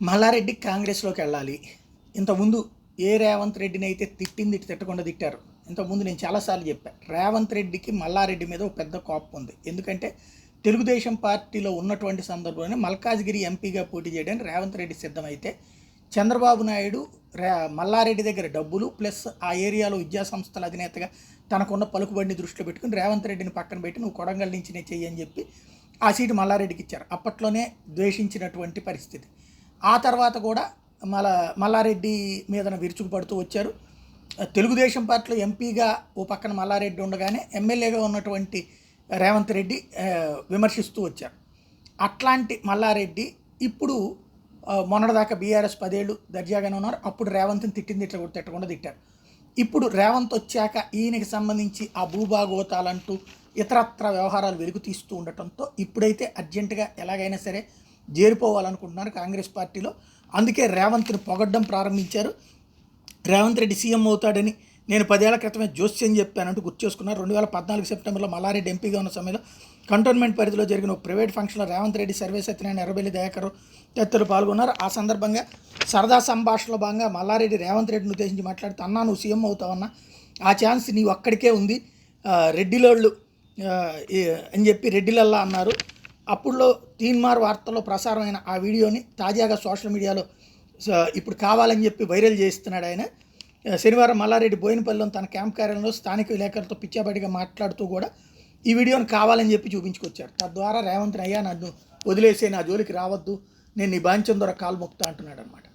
మల్లారెడ్డి కాంగ్రెస్లోకి వెళ్ళాలి. ఇంతకుముందు రేవంత్ రెడ్డిని అయితే తిట్టింది తిట్టకుండా తిట్టారు. ఇంతకుముందు నేను చాలాసార్లు చెప్పాను, రేవంత్ రెడ్డికి మల్లారెడ్డి మీద ఒక పెద్ద కోపం ఉంది. ఎందుకంటే తెలుగుదేశం పార్టీలో ఉన్నటువంటి సందర్భంలోనే మల్కాజ్గిరి ఎంపీగా పోటీ చేయడానికి రేవంత్ రెడ్డి సిద్ధమైతే చంద్రబాబు నాయుడు మల్లారెడ్డి దగ్గర డబ్బులు ప్లస్ ఆ ఏరియాలో విద్యాసంస్థల అధినేతగా తనకున్న పలుకుబడిని దృష్టిలో పెట్టుకుని రేవంత్ రెడ్డిని పక్కన పెట్టి నువ్వు కొడంగల్ నుంచి నేను చెయ్యి అని చెప్పి ఆ సీటు మల్లారెడ్డికి ఇచ్చారు. అప్పట్లోనే ద్వేషించినటువంటి పరిస్థితి. ఆ తర్వాత కూడా మల్లారెడ్డి మీదన విరుచుకుపడుతూ వచ్చారు. తెలుగుదేశం పార్టీలో ఎంపీగా ఓ పక్కన మల్లారెడ్డి ఉండగానే ఎమ్మెల్యేగా ఉన్నటువంటి రేవంత్ రెడ్డి విమర్శిస్తూ వచ్చారు. అట్లాంటి మల్లారెడ్డి ఇప్పుడు మొన్నటిదాకా బీఆర్ఎస్ 10 ఏళ్ళు దర్జాగానే ఉన్నారు. అప్పుడు రేవంత్ని తిట్టింది ఇట్లా కూడా తిట్టకుండా తిట్టారు. ఇప్పుడు రేవంత్ వచ్చాక ఈయనకి సంబంధించి ఆ భూభాగోతాలంటూ ఇతరత్ర వ్యవహారాలు వెలుగు తీస్తూ ఉండటంతో ఇప్పుడైతే అర్జెంటుగా ఎలాగైనా సరే చేరిపోవాలనుకుంటున్నారు కాంగ్రెస్ పార్టీలో. అందుకే రేవంత్ని పొగడ్డం ప్రారంభించారు. రేవంత్ రెడ్డి సీఎం అవుతాడని నేను 10 ఏళ్ల క్రితమే జోస్యం చెప్పానంటూ గుర్తు చేసుకున్నారు. 2014 సెప్టెంబర్లో మల్లారెడ్డి ఎంపీగా ఉన్న సమయంలో కంటోన్మెంట్ పరిధిలో జరిగిన ఒక ప్రైవేట్ ఫంక్షన్లో రేవంత్ రెడ్డి, సర్వే సత్యనారాయణ, ఎర్రబెల్లి దయాకర్ తదితరులు పాల్గొన్నారు. ఆ సందర్భంగా సరదా సంభాషణలో భాగంగా మల్లారెడ్డి రేవంత్ రెడ్డిని ఉద్దేశించి మాట్లాడుతూ, అన్నా నువ్వు సీఎం అవుతావన్నా, ఆ ఛాన్స్ నీవు అక్కడికే ఉంది, రెడ్డిలోళ్ళు అని చెప్పి రెడ్డిలల్లా అన్నారు. అప్పుడులో తీన్మార్ వార్తల్లో ప్రసారమైన ఆ వీడియోని తాజాగా సోషల్ మీడియాలో ఇప్పుడు కావాలని చెప్పి వైరల్ చేస్తున్నాడు ఆయన. శనివారం మల్లారెడ్డి బోయినపల్లిలో తన క్యాంప్ కార్యాలయంలో స్థానిక విలేకరులతో పిచ్చాబడిగా మాట్లాడుతూ కూడా ఈ వీడియోని కావాలని చెప్పి చూపించుకొచ్చారు. తద్వారా రేవంత్ అయ్యా నన్ను వదిలేసే, నా జోలికి రావద్దు, నేను నీ బాంచం ద్వారా కాలు మొక్తా అంటున్నాడు అనమాట.